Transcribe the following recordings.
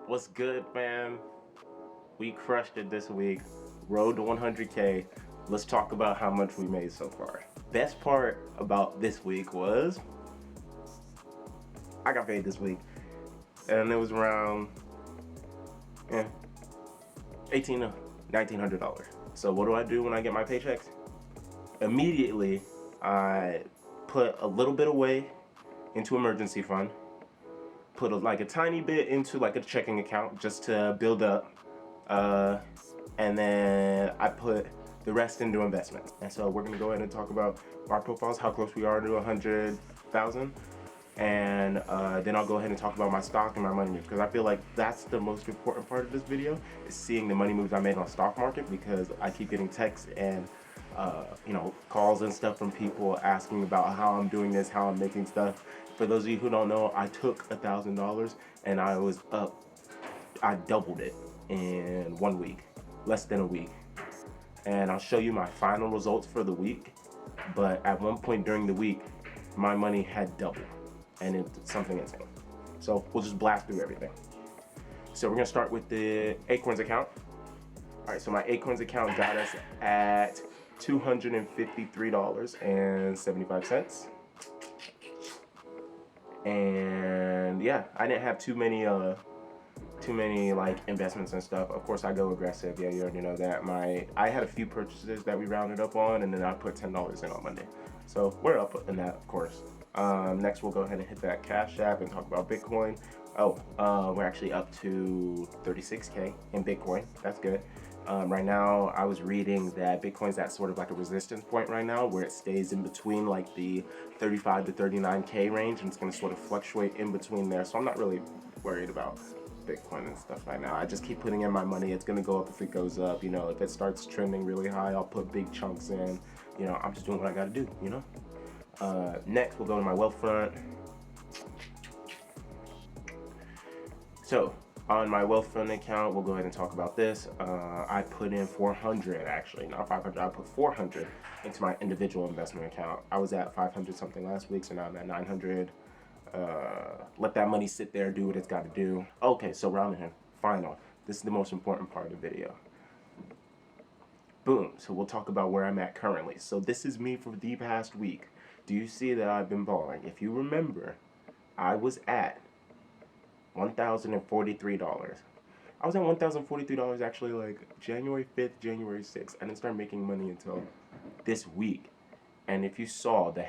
What's good, fam? We crushed it this week. Road to 100K. Let's talk about how much we made so far. Best part about this week was I got paid this week, and it was around 18 to $1,900. So what do I do when I get my paychecks? Immediately, I put a little bit away into emergency fund, put like a tiny bit into like a checking account just to build up, and then I put the rest into investments. And so we're gonna go ahead and talk about our profiles, how close we are to 100,000, and then I'll go ahead and talk about my stock and my money moves, because I feel like that's the most important part of this video, is seeing the money moves I made on stock market, because I keep getting texts and calls and stuff from people asking about how I'm doing this, how I'm making stuff. For those of you who don't know, I took $1,000 and I doubled it in 1 week, less than a week. And I'll show you my final results for the week. But at one point during the week, my money had doubled, and it's something insane. So we'll just blast through everything. So we're gonna start with the Acorns account. All right, so my Acorns account got us at $253.75. And yeah, I didn't have too many like investments and stuff. Of course I go aggressive. Yeah, you already know that. I had a few purchases that we rounded up on, and then I put $10 in on Monday. So we're up in that, of course. Next we'll go ahead and hit that Cash App and talk about Bitcoin. We're actually up to 36K in Bitcoin. That's good. Right now, I was reading that Bitcoin's at sort of like a resistance point right now, where it stays in between like the 35 to 39K range, and it's going to sort of fluctuate in between there. So I'm not really worried about Bitcoin and stuff right now. I just keep putting in my money. It's going to go up if it goes up. If it starts trending really high, I'll put big chunks in. I'm just doing what I got to do, Next, we'll go to my Wealthfront. So on my Wealthfront account, we'll go ahead and talk about this. I put in 400, actually, not 500. I put 400 into my individual investment account. I was at 500 something last week, so now I'm at 900. Let that money sit there, do what it's got to do. Okay, so Robinhood, final. This is the most important part of the video. Boom. So we'll talk about where I'm at currently. So this is me for the past week. Do you see that I've been balling? If you remember, I was at $1,043. I was at $1,043 actually like January 5th, January 6th. I didn't start making money until this week. And if you saw the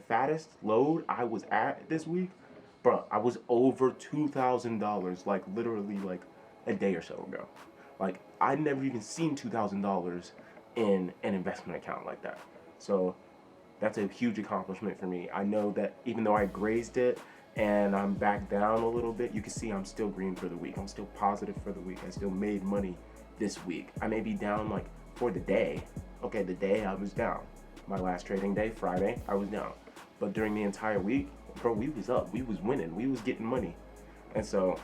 fattest load I was at this week, bro, I was over $2,000 like literally like a day or so ago. Like I'd never even seen $2,000 in an investment account like that. So that's a huge accomplishment for me. I know that even though I grazed it and I'm back down a little bit, you can see I'm still green for the week. I'm still positive for the week. I still made money this week. I may be down like for the day. Okay, the day I was down. My last trading day, Friday, I was down. But during the entire week, bro, we was up. We was winning. We was getting money. And so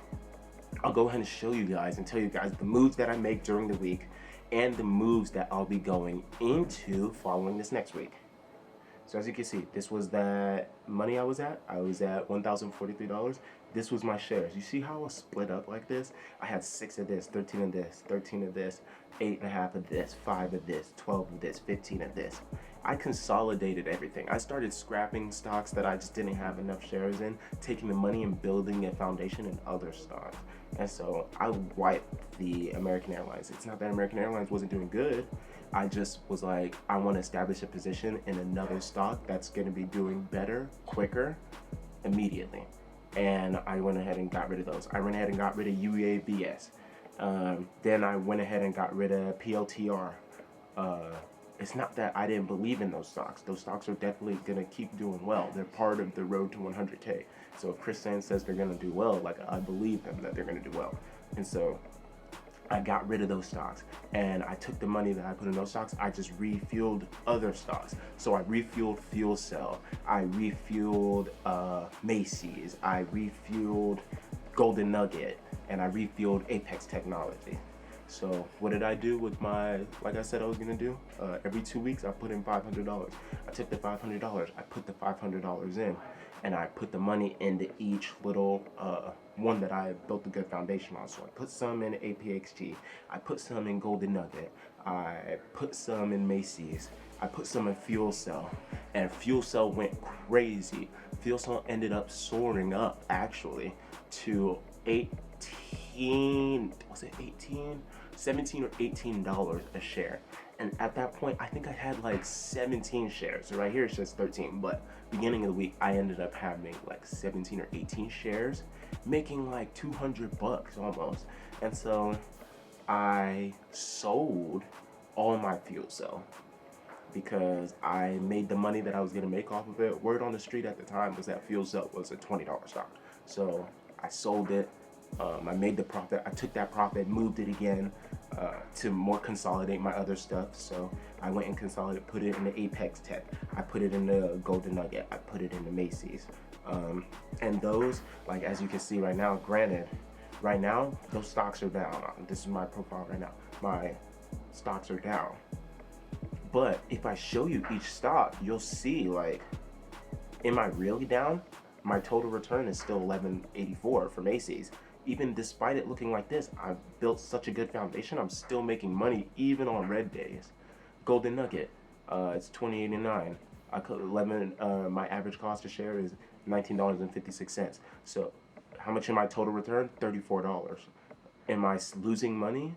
I'll go ahead and show you guys and tell you guys the moves that I make during the week and the moves that I'll be going into following this next week. So as you can see, this was that money I was at. I was at $1,043. This was my shares. You see how I was split up like this? I had 6 of this, 13 of this, 13 of this, 8.5 of this, 5 of this, 12 of this, 15 of this. I consolidated everything. I started scrapping stocks that I just didn't have enough shares in, taking the money and building a foundation in other stocks. And so I wiped the American Airlines. It's not that American Airlines wasn't doing good. I just was like, I want to establish a position in another stock that's going to be doing better, quicker, immediately. And I went ahead and got rid of those. I went ahead and got rid of UABS. Then I went ahead and got rid of PLTR. It's not that I didn't believe in those stocks. Those stocks are definitely going to keep doing well. They're part of the road to 100K. So if Chris Sands says they're going to do well, like I believe him that they're going to do well. And so I got rid of those stocks, and I took the money that I put in those stocks, I just refueled other stocks. So I refueled Fuel Cell, I refueled Macy's, I refueled Golden Nugget, and I refueled Apex Technology. So what did I do with my, like I said I was gonna do? Every 2 weeks I put in $500. I took the $500, I put the $500 in, and I put the money into each little one that I built a good foundation on. So I put some in APXG, I put some in Golden Nugget, I put some in Macy's, I put some in Fuel Cell, and Fuel Cell went crazy. Fuel Cell ended up soaring up actually to 18, was it 18? 17 or $18 a share. And at that point, I think I had like 17 shares. So right here it's just 13, but beginning of the week, I ended up having like 17 or 18 shares, making like $200 almost. And so I sold all my Fuel Cell because I made the money that I was gonna make off of it. Word on the street at the time was that Fuel Cell was a $20 stock. So I sold it. I made the profit. I took that profit, moved it again to more consolidate my other stuff. So I went and consolidated, put it in the Apex Tech. I put it in the Golden Nugget. I put it in the Macy's. And those, like as you can see right now, granted, right now those stocks are down. This is my profile right now. My stocks are down. But if I show you each stock, you'll see like, am I really down? My total return is still $11.84 for Macy's. Even despite it looking like this, I've built such a good foundation. I'm still making money even on red days. Golden Nugget, it's $20.89. I could 11. My average cost to share is $19.56. So, how much in my total return? $34. Am I losing money?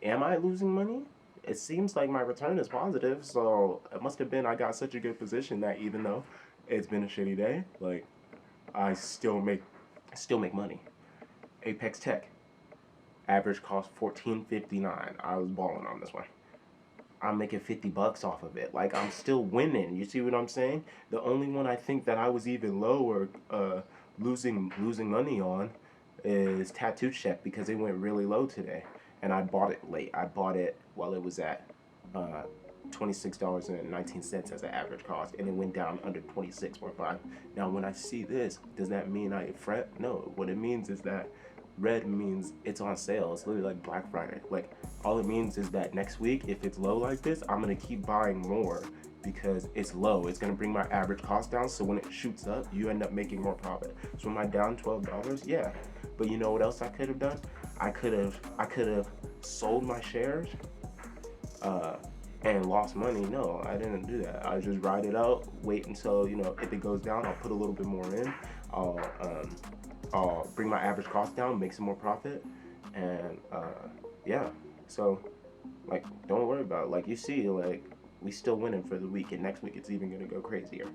Am I losing money? It seems like my return is positive, so it must have been I got such a good position that even though it's been a shitty day, like I still make money. Apex Tech, average cost $14.59. I was balling on this one. I'm making $50 off of it. Like I'm still winning. You see what I'm saying? The only one I think that I was even lower losing money on is Tattoo Chef because it went really low today, and I bought it late. I bought it while it was at $26.19 as an average cost, and it went down under 26.5. Now, when I see this, does that mean I fret? No. What it means is that red means it's on sale. It's literally like Black Friday. Like all it means is that next week, if it's low like this, I'm gonna keep buying more because it's low. It's gonna bring my average cost down. So when it shoots up, you end up making more profit. So am I down $12? Yeah. But you know what else I could have done? I could have sold my shares and lost money. No, I didn't do that. I just ride it out, wait until, if it goes down, I'll put a little bit more in. I'll bring my average cost down, make some more profit, and yeah. So, like, don't worry about it. Like, you see, like, we still winning for the week, and next week it's even gonna go crazier.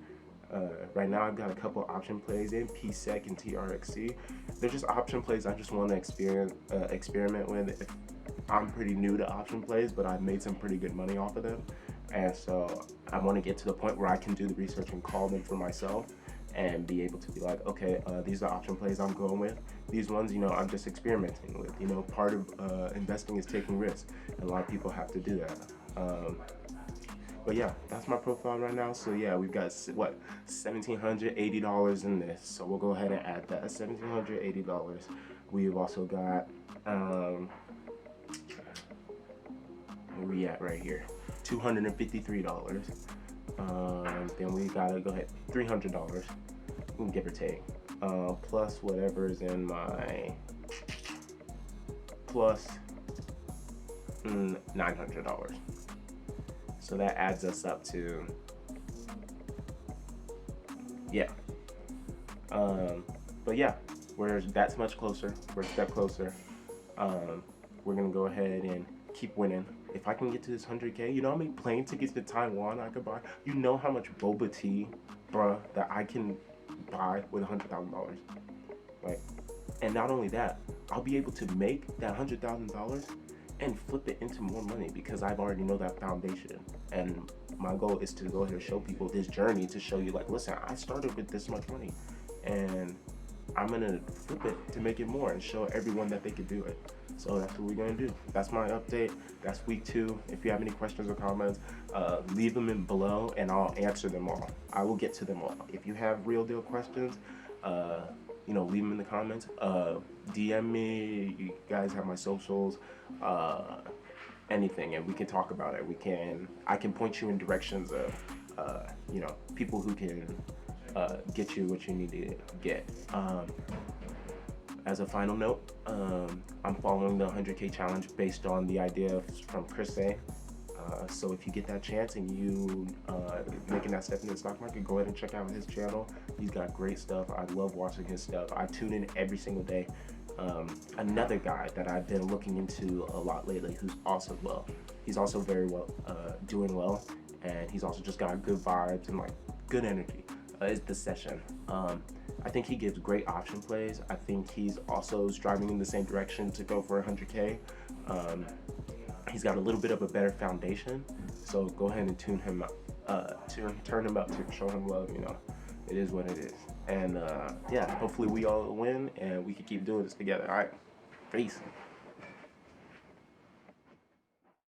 Right now I've got a couple option plays in PSEC and TRXC. They're just option plays I just want to experiment with. I'm pretty new to option plays, but I've made some pretty good money off of them, and so I want to get to the point where I can do the research and call them for myself and be able to be like, okay, these are option plays I'm going with. These ones, I'm just experimenting with. Part of investing is taking risks, and a lot of people have to do that. But yeah, that's my profile right now. So yeah, we've got what, $1,780 in this. So we'll go ahead and add that, $1,780. We've also got where we at right here? $253. Then we gotta go ahead, $300, give or take, plus whatever is in my plus $900. So that adds us up to, yeah. But yeah, we're that much closer. We're a step closer. We're gonna go ahead and keep winning. If I can get to this 100K, how many plane tickets to Taiwan I could buy? You know how much boba tea, bruh, that I can buy with $100,000. Like, and not only that, I'll be able to make that $100,000 and flip it into more money because I've already know that foundation. And my goal is to go ahead and show people this journey, to show you like, listen, I started with this much money and I'm gonna flip it to make it more and show everyone that they could do it. So that's what we're gonna do. That's my update. That's week 2. If you have any questions or comments, leave them in below and I'll answer them all. I will get to them all. If you have real deal questions, leave them in the comments. DM me. You guys have my socials. Anything, and we can talk about it. I can point you in directions of people who can get you what you need to get. As a final note, I'm following the 100K challenge based on the idea from Chris A. So if you get that chance and you making that step into the stock market, go ahead and check out his channel. He's got great stuff. I love watching his stuff. I tune in every single day. Another guy that I've been looking into a lot lately, he's also very well, doing well, and he's also just got good vibes and like good energy, is The Session. I think he gives great option plays. I think he's also striving in the same direction to go for 100K. He's got a little bit of a better foundation, so go ahead and turn him up, to show him love. It is what it is. And hopefully we all win and we can keep doing this together. All right, peace.